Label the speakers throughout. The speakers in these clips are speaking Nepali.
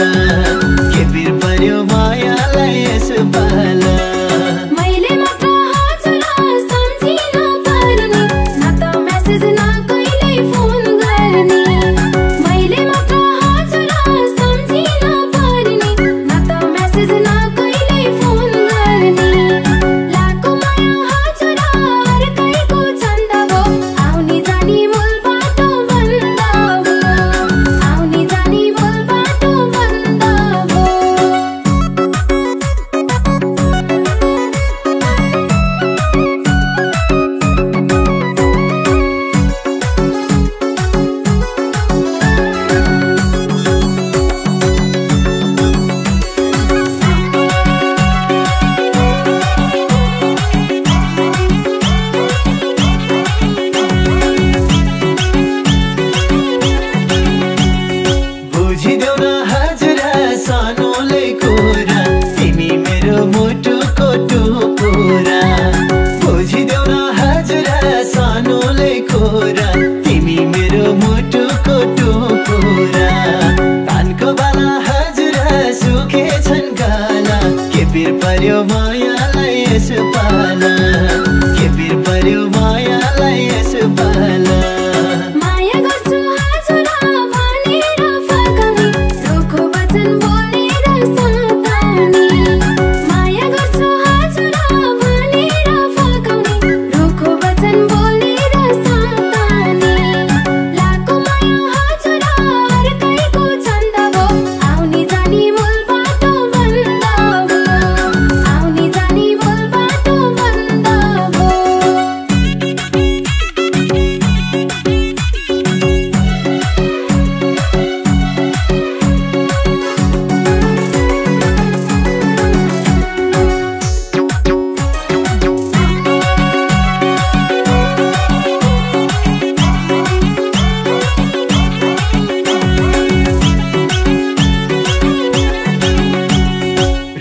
Speaker 1: के पिर पर्यो मायालाई यसपाल
Speaker 2: मैले मात्र हजुर सम्झिन पर्ने न त मेसेज न कहिल्यै फोन गर्ने मैले मात्र हजुर सम्झिन पर्ने न त मेसेज न कहिल्यै फोन गर्ने लाको माया हजुर अर्कैको छन्द भो आउने जाने मूल बाटो बन्द भो आउने जाने मूल बाटो बन्द भो
Speaker 1: बुझिदेऊ न हजुर सानोले कुरा तिमी मेरो मुटुको टुकुरा बुझिदेऊ न हजुर सानोले कुरा तिमी मेरो मुटुको टुकुरा कानको बाला हजुर सुकेछन् गाला के पिर पर्यो मायालाई यसपाल के पिर पर्यो मायालाई यसपाल
Speaker 2: माया गर्छु हजुर भनेर फकाउने रुखो वचन बोलेर सताउने माया गर्छु हजुर भनेर फकाउने रुखो वचन बोलेर सताउने लाको माया हजुर अर्कैको छन्द भो आउने जाने मूल बाटो बन्द भो आउने जाने मूल बाटो बन्द भो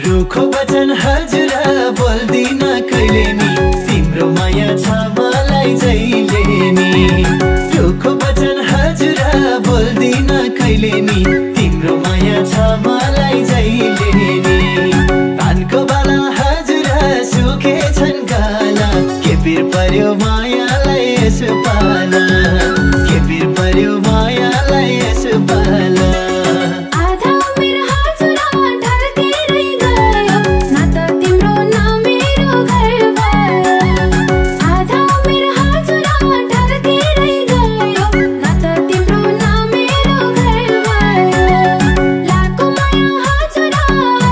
Speaker 1: रुखो वचन हजुर बोल्दिन कहिले नि तिम्रो माया छ मलाई जहिले नि रुखो वचन हजुर बोल्दिन कहिले नि तिम्रो माया छ मलाई जहिले नि कानको बाला हजुर सुकेछन् गाला के पिर पर्यो मायालाई यसपाल के पिर पर्यो मायालाई यसपाल
Speaker 2: आधा उमेर हजुर ढल्केरै गयो न त तिम्रो न मेरो घर भयो आधा उमेर हजुर ढल्केरै गयो न त तिम्रो न मेरो घर भयो लाको माया हजुर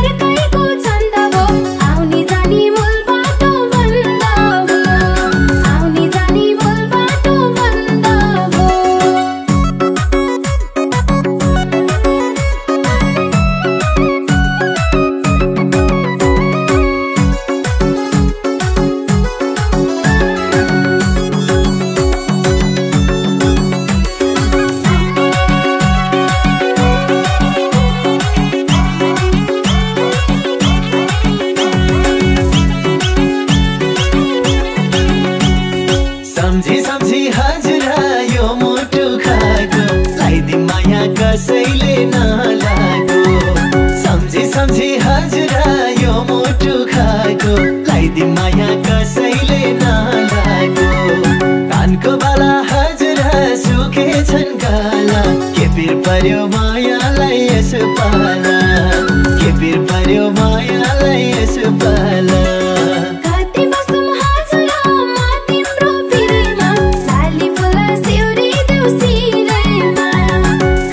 Speaker 2: अर्कैको छन्द भो आउने जाने मूल बाटो बन्द भो आउने जाने मूल बाटो बन्द भो
Speaker 1: सम्झी सम्झी हजुर यो मुटु खाएको लाइदिम माया कसैले नलागो सम्झी सम्झी हजुर यो मुटु खाएको लाइदिम माया कसैले नलागो कानको बाला हजुर सुकेछन् गाला के पिर पर्यो मायालाई यसपाल के पिर पर्यो मायालाई यसपाल
Speaker 2: कति बसौँ हजुर म तिम्रो पिरमा लाली फुल सिउरी देउसिरैमा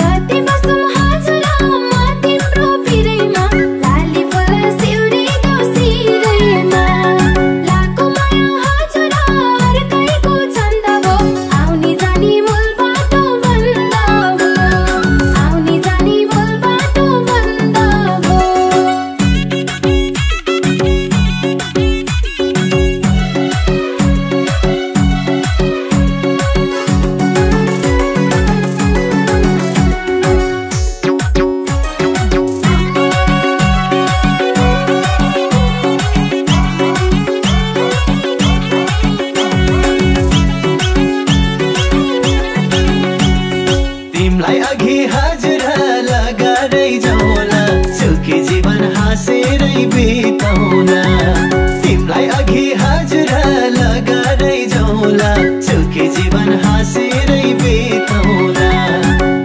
Speaker 2: कति बसौँ हजुर म तिम्रो पिरमा लाली फुल सिउरी देउसिरैमा लाको माया हजुर अर्कैको छन्द भो आउने जाने मूल बाटो बन्द भो आउने जाने मूल बाटो बन्द भो
Speaker 1: बिताउला तिमलाई अघि हजुर लगारै जाउँला सुखी जीवन हाँसेरै बिताउला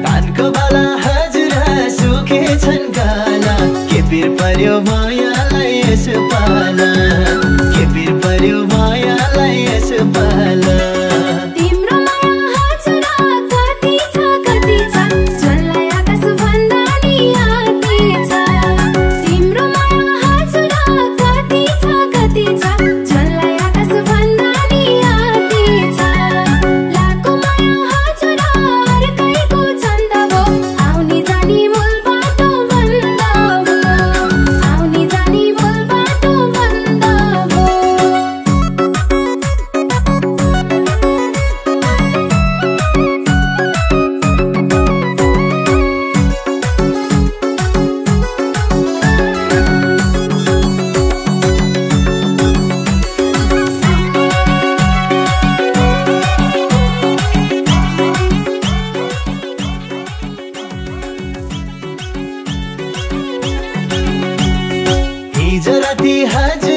Speaker 1: तानको बाला हजुर सुखे छन् काला के पिर पर्यो मायालाई यस पाला के पिर पर्यो मायालाई यस पाला हिजो राति हजुर